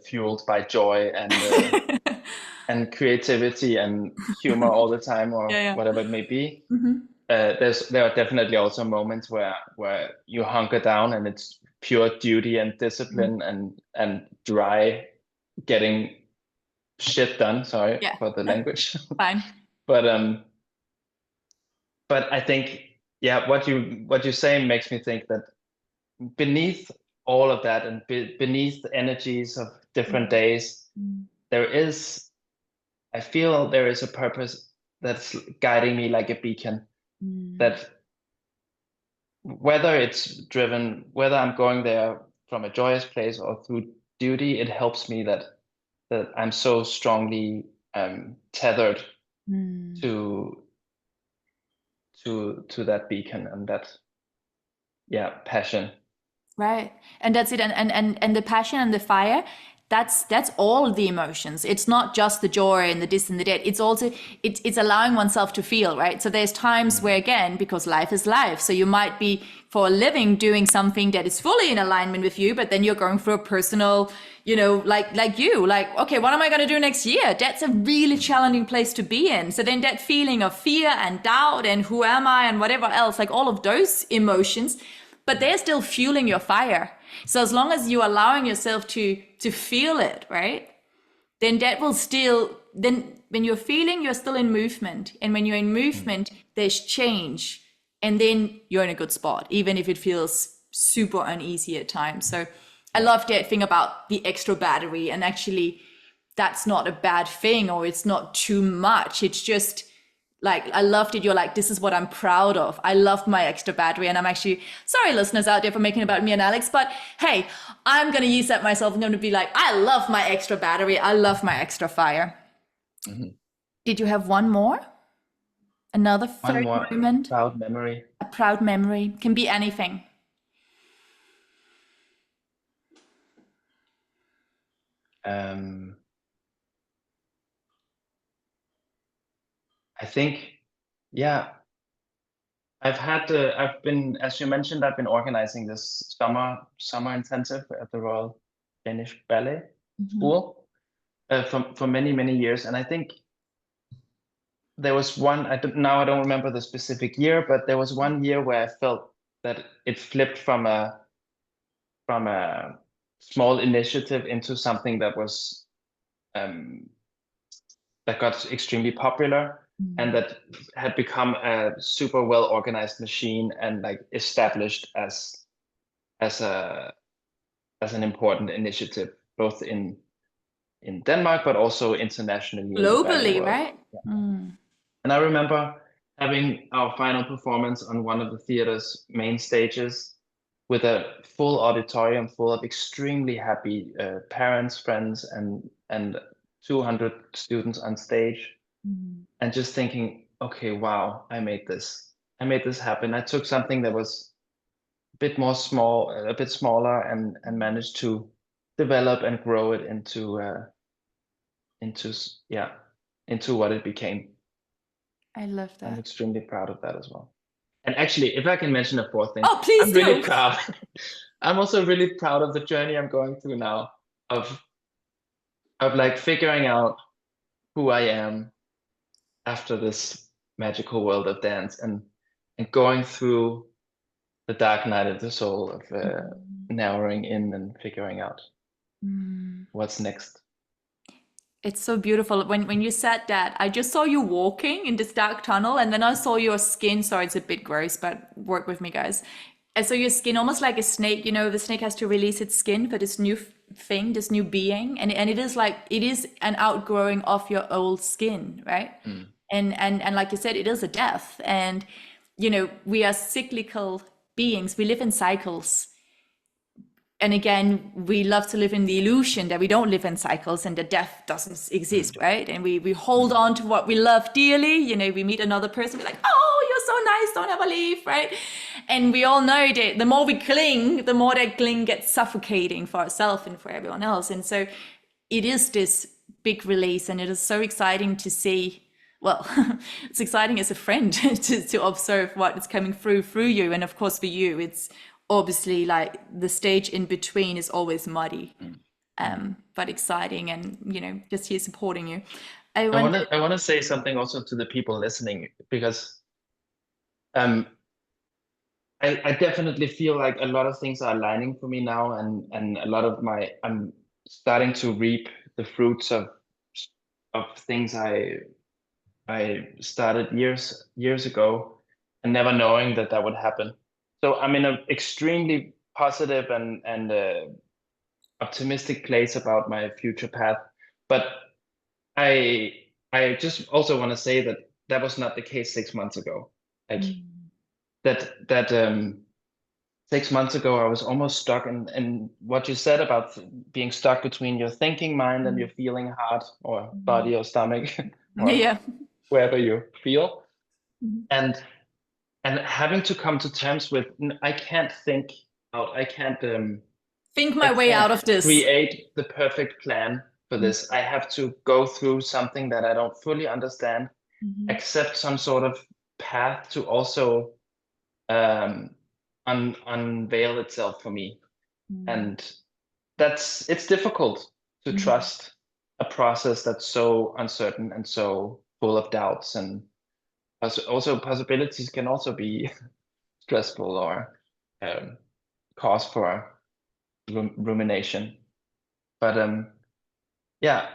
fueled by joy and creativity and humor all the time, or Yeah. whatever it may be. There are definitely also moments where you hunker down and it's pure duty and discipline and dry getting shit done. Sorry Yeah. for the language. Fine. But I think, yeah, what you say makes me think that beneath all of that, and beneath the energies of different days, I feel there is a purpose that's guiding me like a beacon, that whether it's driven, whether I'm going there from a joyous place or through duty, it helps me that I'm so strongly tethered to that beacon and that passion. Right. And that's it. And the passion and the fire, that's all the emotions. It's not just the joy and the this and the that. It's also it's allowing oneself to feel, right? So there's times where, again, because life is life. So you might be for a living doing something that is fully in alignment with you, but then you're going through a personal, like you, like, okay, what am I gonna do next year? That's a really challenging place to be in. So then that feeling of fear and doubt and who am I and whatever else, like all of those emotions, but they're still fueling your fire. So as long as you're allowing yourself to feel it, right? Then that will still, then when you're feeling, you're still in movement. And when you're in movement, there's change. And then you're in a good spot, even if it feels super uneasy at times. So I love that thing about the extra battery. And actually, that's not a bad thing, or it's not too much. It's just, like, I loved it. You're like, this is what I'm proud of. I love my extra battery. And I'm actually, sorry, listeners out there for making it about me and Alex, but hey, I'm going to use that myself. I'm going to be like, I love my extra battery. I love my extra fire. Did you have one more? Another One third more moment? proud memory. A proud memory. Can be anything. I think, I've been, as you mentioned, I've been organizing this summer intensive at the Royal Danish Ballet School for many years, and I think there was one. I don't remember the specific year, but there was one year where I felt that it flipped from a small initiative into something that was that got extremely popular and that had become a super well organized machine and like established as an important initiative both in Denmark but also internationally in the ballet Globally, world. right? And I remember having our final performance on one of the theater's main stages with a full auditorium full of extremely happy parents, friends, and 200 students on stage, and just thinking, okay, wow, I made this. I made this happen. I took something that was a bit smaller, and managed to develop and grow it into into what it became. I love I'm that. extremely proud of that as well. And actually, if I can mention a fourth thing, Oh, please I'm really do. proud. I'm also really proud of the journey I'm going through now of like figuring out who I am after this magical world of dance, and going through the dark night of the soul of narrowing in and figuring out what's next. It's so beautiful. When you said that, I just saw you walking in this dark tunnel, and then I saw your skin. Sorry, it's a bit gross, but work with me, guys. I saw your skin almost like a snake. You know, the snake has to release its skin for this new thing, this new being, and it is like it is an outgrowing of your old skin, right? And like you said, it is a death, and we are cyclical beings. We live in cycles. And again, we love to live in the illusion that we don't live in cycles and that death doesn't exist, right? And we hold on to what we love dearly. We meet another person, we're like, oh, you're so nice, don't ever leave, right? And we all know that the more we cling, the more that cling gets suffocating for ourselves and for everyone else. And so it is this big release, and it is so exciting to see. Well, it's exciting as a friend to observe what is coming through you. And of course, for you, it's obviously like the stage in between is always muddy, but exciting, and just here supporting you. I want to say something also to the people listening, because I definitely feel like a lot of things are aligning for me now, and a lot of I'm starting to reap the fruits of things I started years ago, and never knowing that would happen. So I'm in an extremely positive and optimistic place about my future path. But I just also want to say that was not the case 6 months ago. Like that 6 months ago, I was almost stuck in what you said about being stuck between your thinking mind and your feeling heart or body or stomach or Yeah. wherever you feel. Mhm. And having to come to terms with I can't think out. Think I my way can't out of this. create the perfect plan for this. I have to go through something that I don't fully understand, Mhm. accept some sort of path to also um, unveil itself for me. And it's difficult to Mhm. trust a process that's so uncertain and so full of doubts, and also possibilities can also be stressful or um, cause for rumination. But yeah,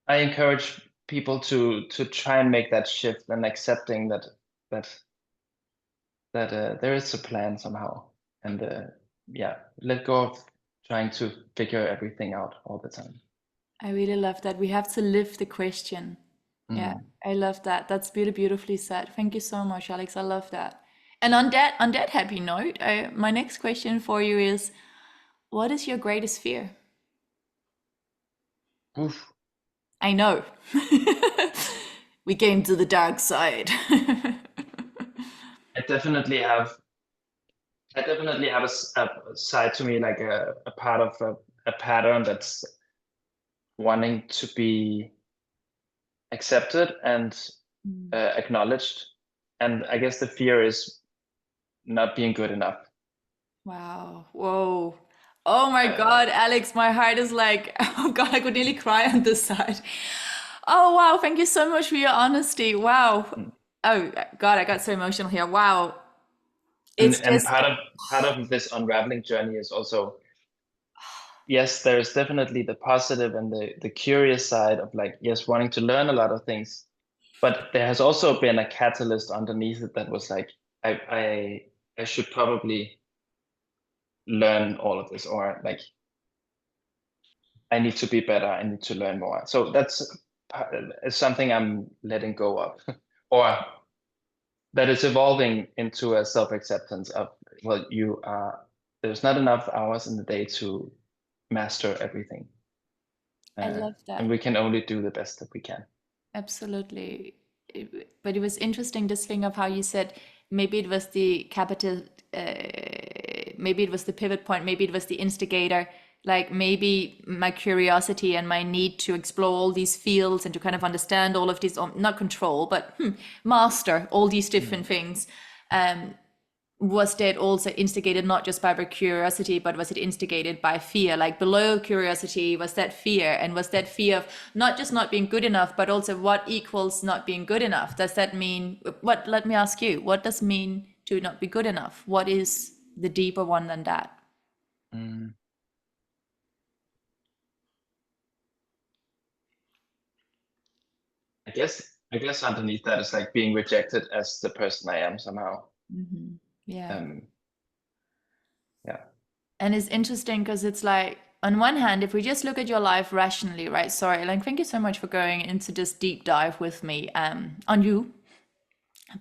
I encourage people to try and make that shift and accepting that there is a plan somehow, and yeah, let go of trying to figure everything out all the time. I really love that. We have to live the question. Yeah, Mm. I love that. That's really beautifully said. Thank you so much, Alex. I love that. And on that happy note, my next question for you is, what is your greatest fear? Oof. I know. We came to the dark side. I definitely have a side to me, like a part of a pattern that's wanting to be accepted and acknowledged. And I guess the fear is not being good enough. Wow. Whoa. Oh my Uh, God, Alex, my heart is like, oh God, I could nearly cry on this side. Oh wow, thank you so much for your honesty. Wow. mm. Oh God, I got so emotional here. Wow. and It's and just, part of this unraveling journey is also, yes, there's definitely the positive and the curious side of, like, yes, wanting to learn a lot of things, but there has also been a catalyst underneath it that was like, I should probably learn all of this, or like, I need to be better, I need to learn more. So that's something I'm letting go of, or that is evolving into a self-acceptance of, well, there's not enough hours in the day to master everything, I love and that. we can only do the best that we can. Absolutely. But it was interesting this thing of how you said maybe it was the capital, maybe it was the pivot point, maybe it was the instigator. Like maybe my curiosity and my need to explore all these fields and to kind of understand all of these, not control, but master all these Mm. different things. Was that also instigated not just by curiosity, but was it instigated by fear? Like below curiosity was that fear, and was that fear of not just not being good enough, but also what equals not being good enough? Does that mean what? Let me ask you, what does mean to not be good enough? What is the deeper one than that? Mm. I guess underneath that is like being rejected as the person I am somehow. Yeah. Um, yeah. And it's interesting because it's like, on one hand, if we just look at your life rationally, right? Sorry, like, thank you so much for going into this deep dive with me on you.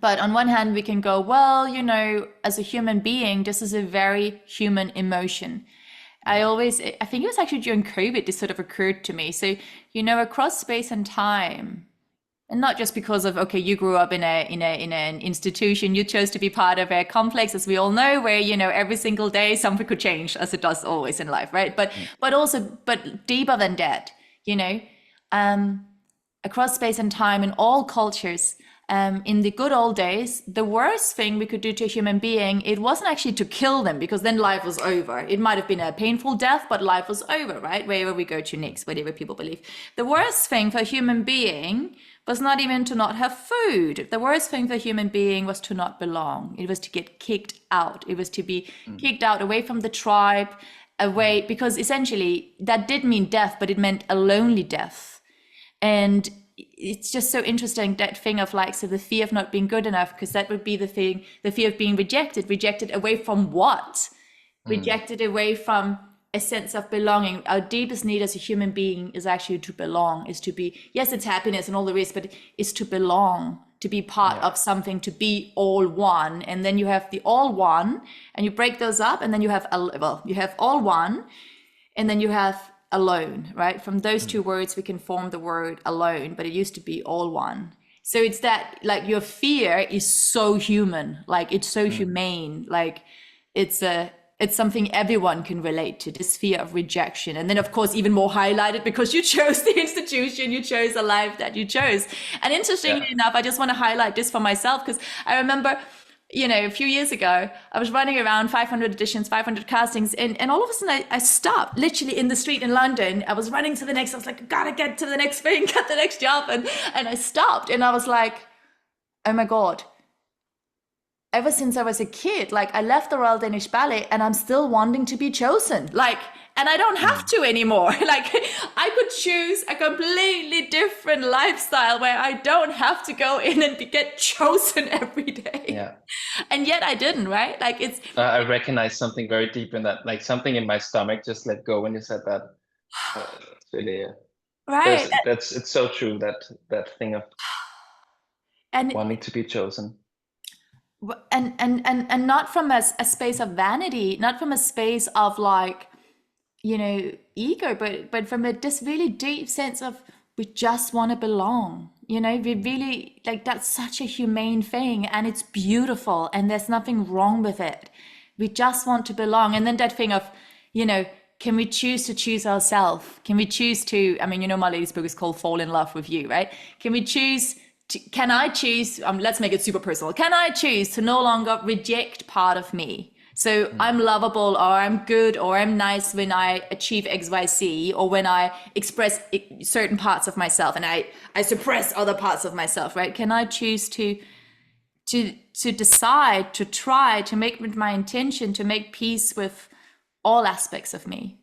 But on one hand, we can go, well, as a human being, this is a very human emotion. I think it was actually during COVID, this sort of occurred to me. So, across space and time, and not just because of, okay, you grew up in an institution, you chose to be part of a complex, as we all know, where, every single day something could change, as it does always in life, right? But deeper than that, you know, um, across space and time in all cultures. In the good old days, the worst thing we could do to a human being, it wasn't actually to kill them, because then life was over. It might have been a painful death, but life was over, right? Wherever we go to next, whatever people believe. The worst thing for a human being was not even to not have food. The worst thing for a human being was to not belong. It was to get kicked out. It was to be Mm. kicked out, away from the tribe, away, because essentially that did mean death, but it meant a lonely death. And it's just so interesting, that thing of like, so the fear of not being good enough, because that would be the thing, the fear of being rejected away from what? Mm. Rejected away from a sense of belonging. Our deepest need as a human being is actually to belong, is to be, yes, it's happiness and all the rest, but it's to belong. to be part of something, to be all one. And then you have the all one, and you break those up, and then you have, you have all one, and then you have alone, right? From those two words, we can form the word alone, but it used to be all one. So it's that, like, your fear is so human, like it's so humane, like it's something everyone can relate to, this fear of rejection. And then of course, even more highlighted because you chose the institution, you chose the life that you chose. And interestingly enough, I just want to highlight this for myself, because I remember, you know, a few years ago, I was running around 500 auditions, 500 castings, and all of a sudden I stopped literally in the street in London. I was running to the next, I was like, gotta get to the next thing, get the next job. And I stopped, and I was like, oh my God, ever since I was a kid, like I left the Royal Danish Ballet and I'm still wanting to be chosen. Like, and I don't have to anymore. Like I could choose a completely different lifestyle where I don't have to go in and get chosen every day. Yeah. And yet I didn't, right? Like it's... I recognize something very deep in that, like something in my stomach just let go when you said that. It's really, right. it's so true, that thing of And wanting to be chosen. and not from a space of vanity, not from a space of like, you know, ego, but from this really deep sense of we just want to belong. You know, we really, like, that's such a humane thing, and it's beautiful, and there's nothing wrong with it. We just want to belong. And then that thing of, you know, can we choose to choose ourselves? Can we choose to, I mean, you know, my latest book is called Fall in Love with You, right? Can we choose can I choose, let's make it super personal. Can I choose to no longer reject part of me? So I'm lovable, or I'm good, or I'm nice when I achieve XYZ, or when I express certain parts of myself and I suppress other parts of myself, right? Can I choose to decide, to try, to make with my intention, to make peace with all aspects of me?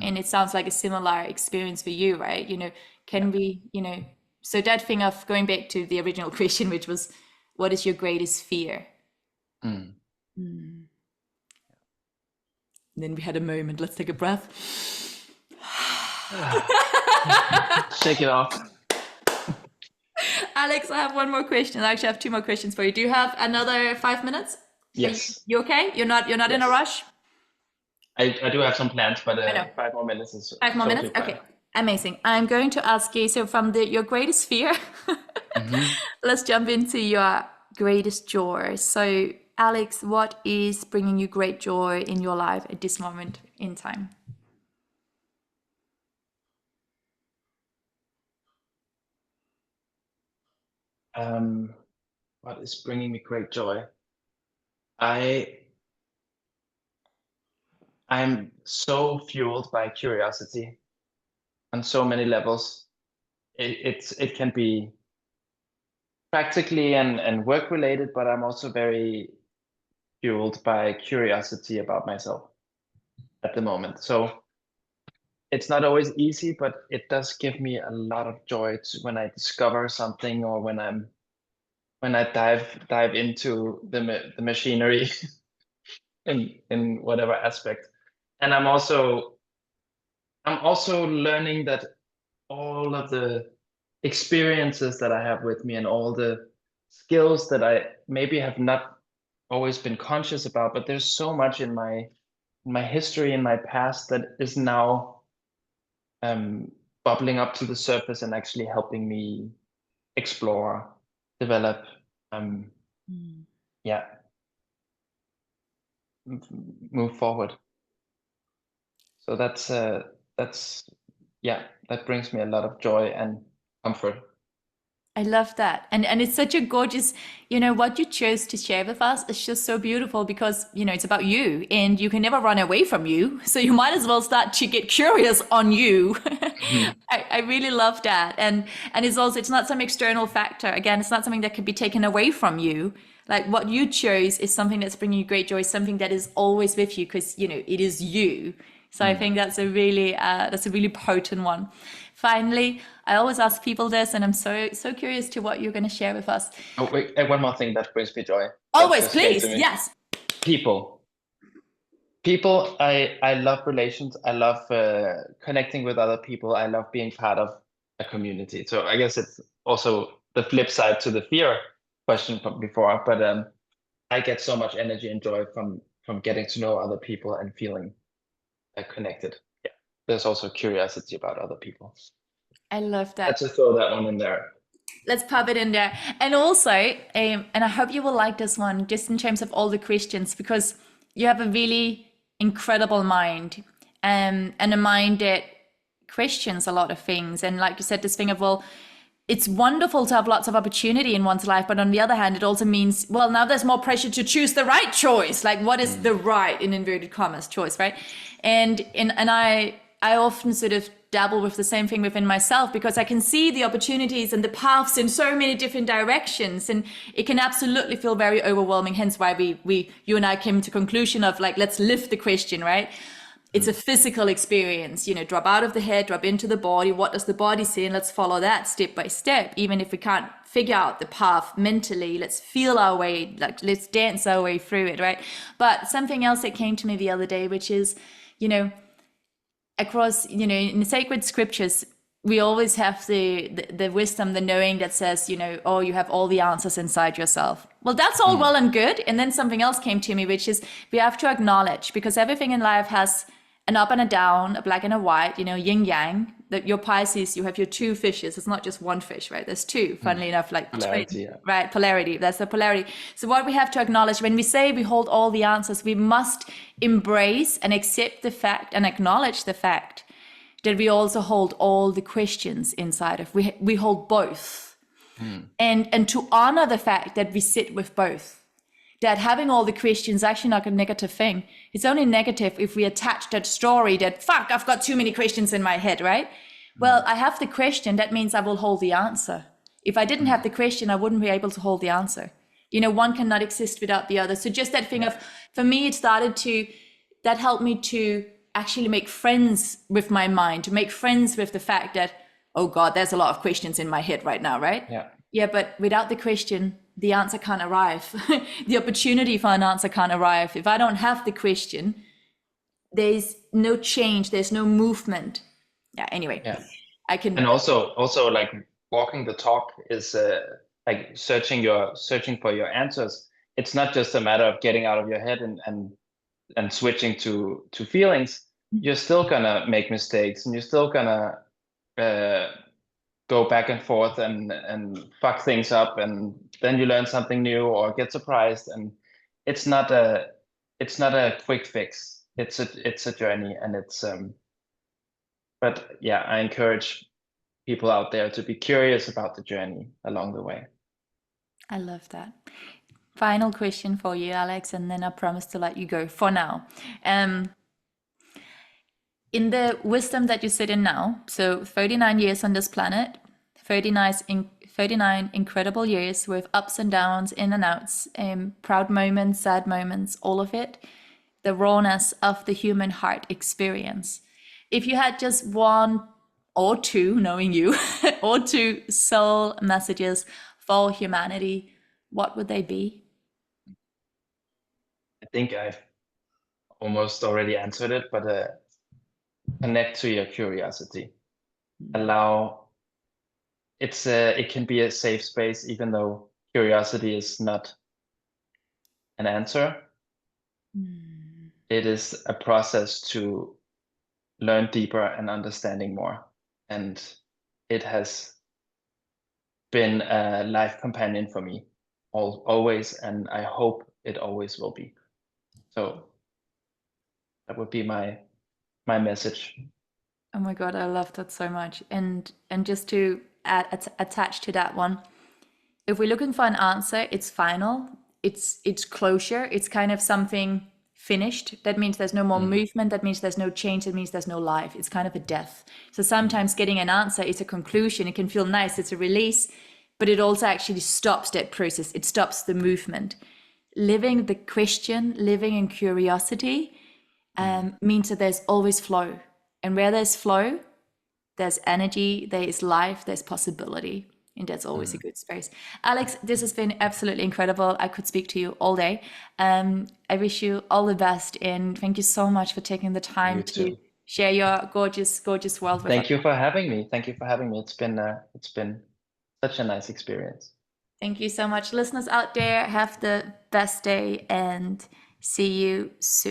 And it sounds like a similar experience for you, right? You know, can we, you know, so that thing of going back to the original question, which was, what is your greatest fear? Then we had a moment. Let's take a breath. Shake it off. Alex, I have one more question. I actually have two more questions for you. Do you have another 5 minutes? Yes. You okay? You're not in a rush? I do have some plans, but 5 more minutes is 5 more minutes? fine. Okay. Amazing. I'm going to ask you, so from your greatest fear, let's jump into your greatest joy. So Alex, what is bringing you great joy in your life at this moment in time? What is bringing me great joy? I'm so fueled by curiosity on so many levels. It can be practically and work related, but I'm also very fueled by curiosity about myself at the moment. So it's not always easy, but it does give me a lot of joy when I discover something, or when I dive into the machinery in whatever aspect. And I'm also learning that all of the experiences that I have with me, and all the skills that I maybe have not always been conscious about, but there's so much in my history, in my past, that is now bubbling up to the surface and actually helping me explore, develop, move forward. So that brings me a lot of joy and comfort. I love that. And it's such a gorgeous, you know, what you chose to share with us is just so beautiful, because, you know, it's about you, and you can never run away from you. So you might as well start to get curious on you. I really love that. And it's also, it's not some external factor. Again, it's not something that can be taken away from you. Like what you chose is something that's bringing you great joy, something that is always with you, because, you know, it is you. So I think that's a really potent one. Finally, I always ask people this, and I'm so curious to what you're going to share with us. Oh, wait, one more thing that brings me joy. Always, please, yes. People. I love relations. I love connecting with other people. I love being part of a community. So I guess it's also the flip side to the fear question from before, but I get so much energy and joy from getting to know other people and feeling connected. Yeah, there's also curiosity about other people. I love that. Let's just throw that one in there. Let's pop it in there. And also, and I hope you will like this one, just in terms of all the questions, because you have a really incredible mind, and a mind that questions a lot of things. And like you said, this thing of, well, it's wonderful to have lots of opportunity in one's life, but on the other hand, it also means, well, now there's more pressure to choose the right choice. Like, what is the right, in inverted commas, choice, right? And I often sort of dabble with the same thing within myself, because I can see the opportunities and the paths in so many different directions, and it can absolutely feel very overwhelming. Hence why you and I came to conclusion of, like, let's lift the question, right? It's a physical experience, drop out of the head, drop into the body. What does the body say? And let's follow that step by step. Even if we can't figure out the path mentally, let's feel our way, like, let's dance our way through it, right? But something else that came to me the other day, which is, across, in the sacred scriptures, we always have the wisdom, the knowing that says, oh, you have all the answers inside yourself. Well, that's all well and good. And then something else came to me, which is we have to acknowledge, because everything in life has an up and a down, a black and a white, yin yang. That your Pisces, you have your two fishes. It's not just one fish, right? There's two, funnily enough, like Polarity, yeah. right? Polarity. That's the polarity. So what we have to acknowledge when we say we hold all the answers, we must embrace and accept the fact and acknowledge the fact that we also hold all the questions inside of. We hold both, and to honor the fact that we sit with both. That having all the questions is actually not a negative thing. It's only negative if we attach that story that, fuck, I've got too many questions in my head, right? Well, I have the question, that means I will hold the answer. If I didn't have the question, I wouldn't be able to hold the answer. One cannot exist without the other. So just that thing of, for me, that helped me to actually make friends with my mind, to make friends with the fact that, oh God, there's a lot of questions in my head right now, right? Yeah, but without the question, the answer can't arrive. The opportunity for an answer can't arrive. If I don't have the question, there's no change, there's no movement. Anyway, I can. And also like walking the talk is like searching for your answers. It's not just a matter of getting out of your head and switching to feelings. You're still gonna make mistakes, and you're still gonna go back and forth and fuck things up, and then you learn something new or get surprised. And it's not a quick fix. It's a journey, and it's but yeah, I encourage people out there to be curious about the journey along the way. I love that. Final question for you, Alex, and then I promise to let you go for now. In the wisdom that you sit in now, so 39 years on this planet, 39 incredible years with ups and downs, in and outs, proud moments, sad moments, all of it, the rawness of the human heart experience. If you had just one or two, knowing you, or two soul messages for humanity, what would they be? I think I've almost already answered it, but connect to your curiosity. Allow, it can be a safe space, even though curiosity is not an answer. It is a process to learn deeper and understanding more. And it has been a life companion for me always, and I hope it always will be. So that would be my message. Oh my God, I love that so much. And just to attach to that one, if we're looking for an answer, it's final, it's closure, it's kind of something finished. That means there's no more movement, that means there's no change, that means there's no life. It's kind of a death. So sometimes getting an answer is a conclusion. It can feel nice, it's a release, but it also actually stops that process. It stops the movement. Living the question, living in curiosity, means that there's always flow. And where there's flow, there's energy, there is life, there's possibility. And that's always a good space. Alex, this has been absolutely incredible. I could speak to you all day. I wish you all the best, and thank you so much for taking the time to share your gorgeous, gorgeous world with us. Thank you for having me. Thank you for having me. It's been such a nice experience. Thank you so much. Listeners out there, have the best day and see you soon.